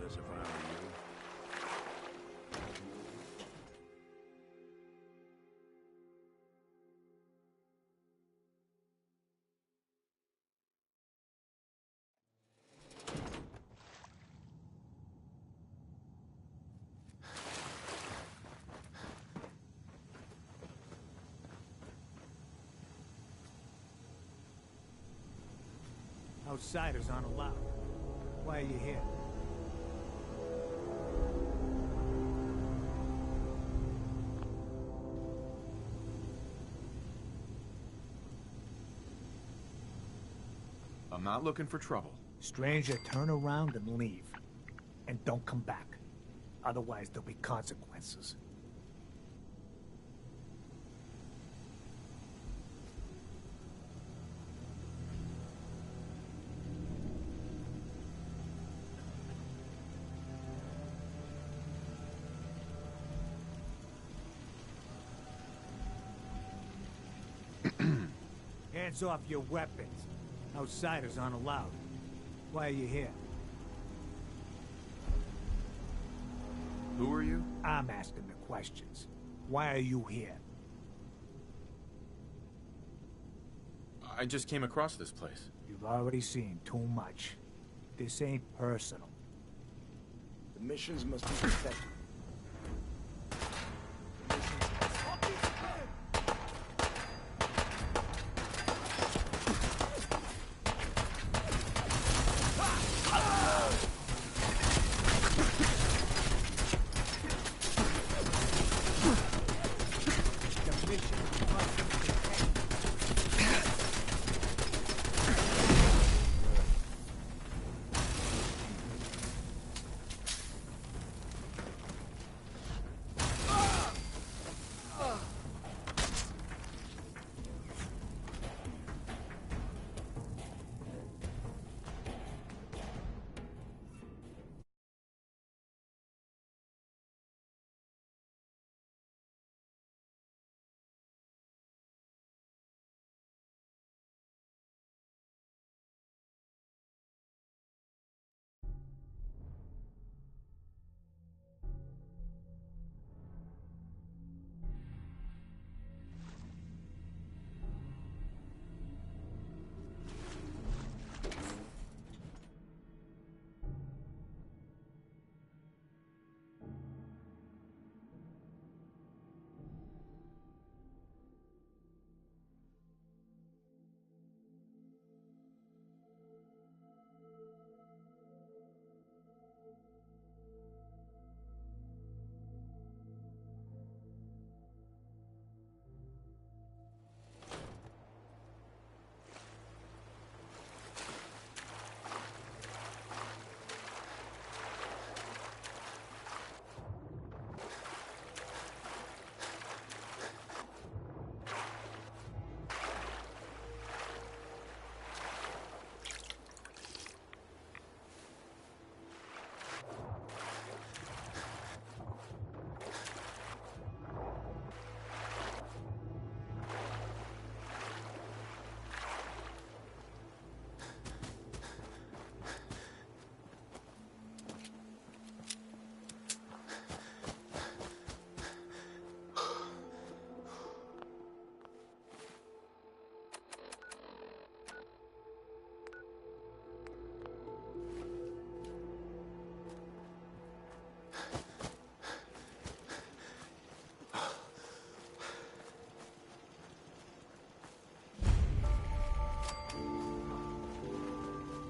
pandas if I were you. Outsiders aren't allowed. Why are you here? I'm not looking for trouble. Stranger, turn around and leave. And don't come back. Otherwise, there'll be consequences. Hands off your weapons. Outsiders aren't allowed. Why are you here? Who are you? I'm asking the questions. Why are you here? I just came across this place. You've already seen too much. This ain't personal. The missions must be protected.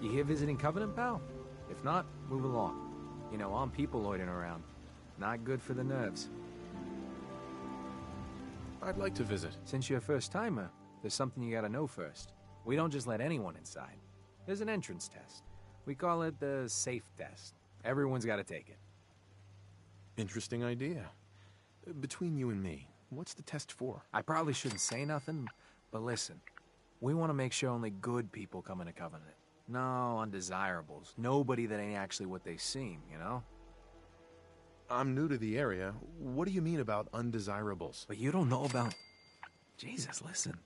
You here visiting Covenant, pal? If not, move along. You know, armed people loitering around. Not good for the nerves. I'd like to visit. Since you're a first-timer, there's something you gotta know first. We don't just let anyone inside. There's an entrance test. We call it the safe test. Everyone's gotta take it. Interesting idea. Between you and me, what's the test for? I probably shouldn't say nothing, but listen. We want to make sure only good people come into Covenant. No undesirables. Nobody that ain't actually what they seem, you know? I'm new to the area. What do you mean about undesirables? But you don't know about... Jesus, listen.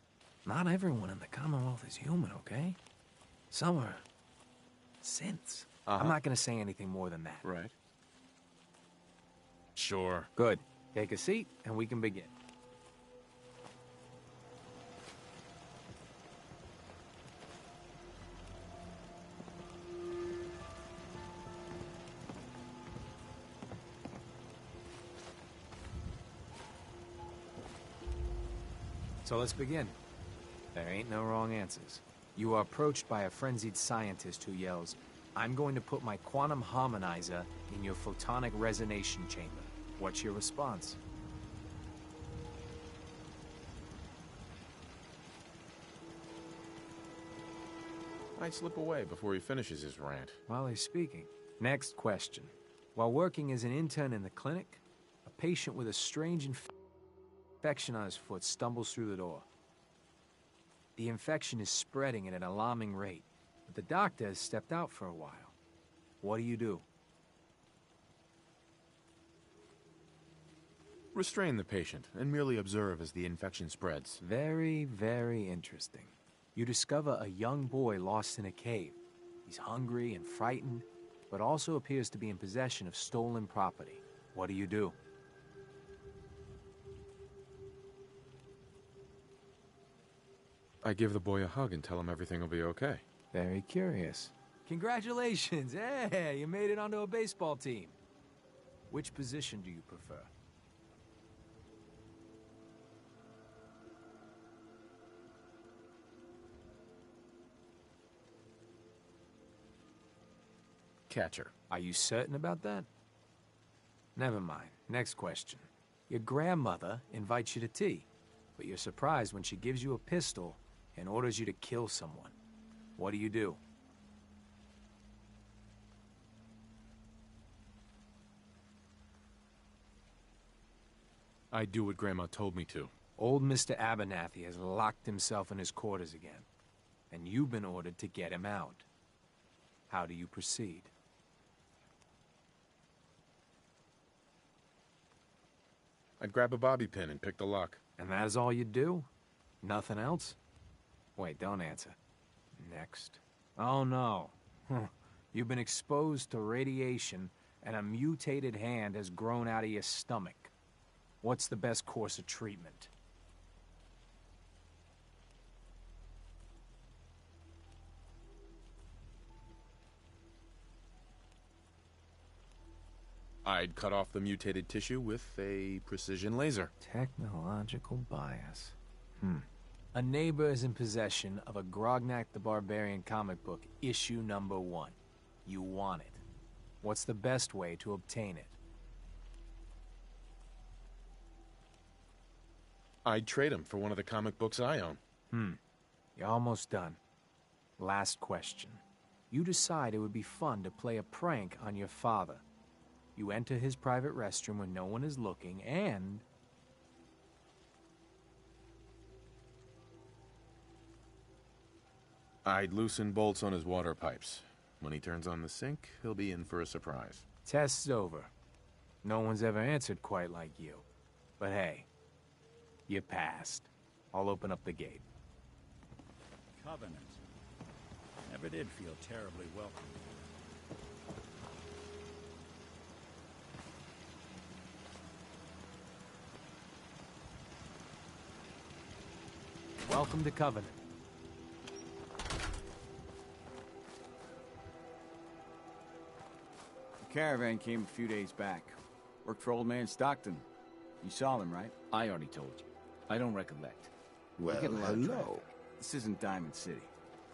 Not everyone in the Commonwealth is human, okay? Some are... synths. I'm not gonna say anything more than that. Right. Sure. Good. Take a seat, and we can begin. So let's begin. There ain't no wrong answers. You are approached by a frenzied scientist who yells, "I'm going to put my quantum harmonizer in your photonic resonation chamber." What's your response? I'd slip away before he finishes his rant. While he's speaking. Next question. While working as an intern in the clinic, a patient with a strange infection on his foot stumbles through the door. The infection is spreading at an alarming rate, but the doctor has stepped out for a while. What do you do? Restrain the patient and merely observe as the infection spreads. Very, very interesting. You discover a young boy lost in a cave. He's hungry and frightened, but also appears to be in possession of stolen property. What do you do? I give the boy a hug and tell him everything will be okay. Very curious. Congratulations! Hey, you made it onto a baseball team. Which position do you prefer? Catcher. Are you certain about that? Never mind. Next question. Your grandmother invites you to tea, but you're surprised when she gives you a pistol and orders you to kill someone. What do you do? I do what Grandma told me to. Old Mr. Abernathy has locked himself in his quarters again, and you've been ordered to get him out. How do you proceed? I'd grab a bobby pin and pick the lock. And that is all you do? Nothing else? Wait, don't answer. Next. Oh no. You've been exposed to radiation and a mutated hand has grown out of your stomach. What's the best course of treatment? I'd cut off the mutated tissue with a precision laser. Technological bias. A neighbor is in possession of a Grognak the Barbarian comic book, issue #1. You want it. What's the best way to obtain it? I'd trade him for one of the comic books I own. You're almost done. Last question. You decide it would be fun to play a prank on your father. You enter his private restroom when no one is looking, and... I'd loosen bolts on his water pipes. When he turns on the sink, he'll be in for a surprise. Test's over. No one's ever answered quite like you. But hey, you passed. I'll open up the gate. Covenant. Never did feel terribly welcome. Welcome to Covenant. The caravan came a few days back. Worked for old man Stockton. You saw them, right? I already told you. I don't recollect. Well, get a lot of hello. traffic. This isn't Diamond City.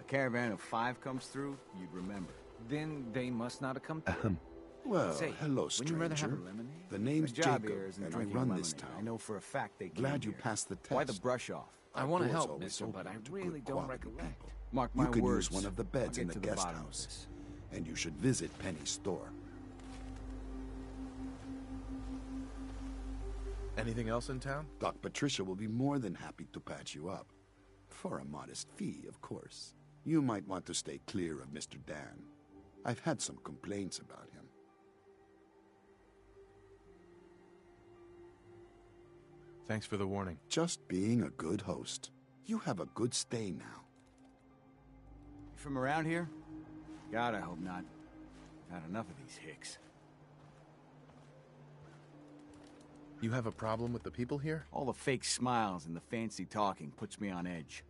A caravan of 5 comes through, you'd remember. Then they must not have come to Well, Say, hello, wouldn't you rather have stranger. a lemonade? The name's My job Jacob, here isn't and I drinking run lemonade. this town. I know for a fact they came Glad you here. passed the test. Why the brush off? I want to Door's help, always mister, open but I to really good don't quality recollect. people. Mark my You can words. use one of the I'll beds get in the to guest bottom of house. this. And you should visit Penny's store. Anything else in town? Doc Patricia will be more than happy to patch you up. For a modest fee, of course. You might want to stay clear of Mr. Dan. I've had some complaints about him. Thanks for the warning. Just being a good host. You have a good stay now. You from around here? God, I hope not. Had enough of these hicks. You have a problem with the people here? All the fake smiles and the fancy talking puts me on edge.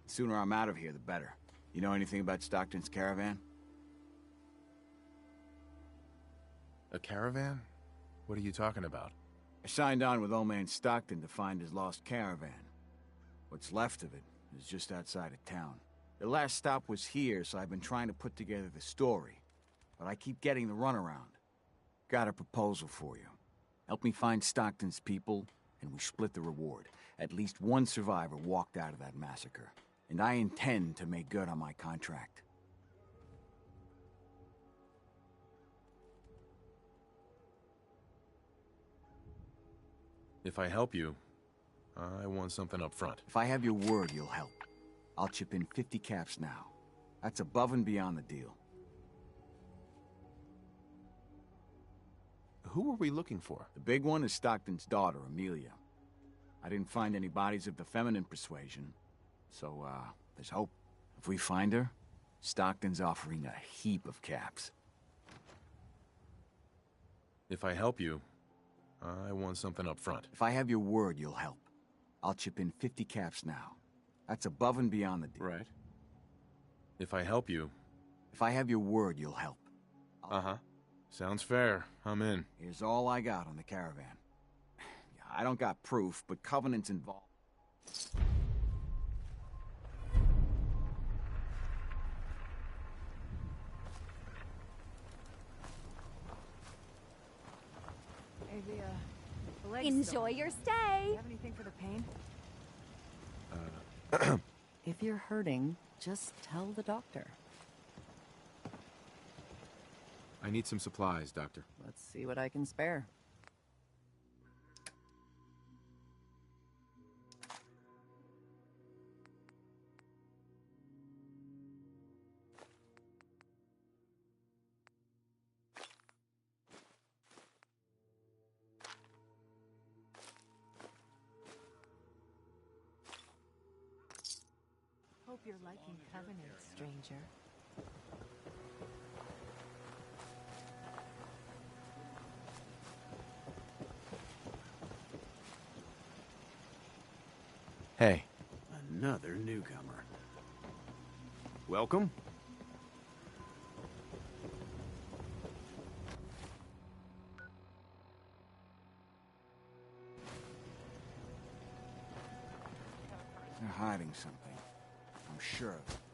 The sooner I'm out of here, the better. You know anything about Stockton's caravan? A caravan? What are you talking about? I signed on with old man Stockton to find his lost caravan. What's left of it is just outside of town. The last stop was here, so I've been trying to put together the story. But I keep getting the runaround. Got a proposal for you. Help me find Stockton's people, and we split the reward. At least one survivor walked out of that massacre. And I intend to make good on my contract. If I help you, I want something up front. If I have your word, you'll help. I'll chip in 50 caps now. That's above and beyond the deal. Who are we looking for? The big one is Stockton's daughter, Amelia. I didn't find any bodies of the feminine persuasion, so, there's hope. If we find her, Stockton's offering a heap of caps. If I help you, I want something up front. If I have your word, you'll help. I'll chip in 50 caps now. That's above and beyond the deal. Right. If I help you... If I have your word, you'll help. Uh-huh. Sounds fair. I'm in. Here's all I got on the caravan. Yeah, I don't got proof, but Covenant's involved. Hey, the leg's Enjoy your Do stay. you have anything for the pain? If you're hurting, just tell the doctor. I need some supplies, Doctor. Let's see what I can spare. Hope you're liking Covenant, stranger. Hey. Another newcomer. Welcome. They're hiding something. I'm sure of it.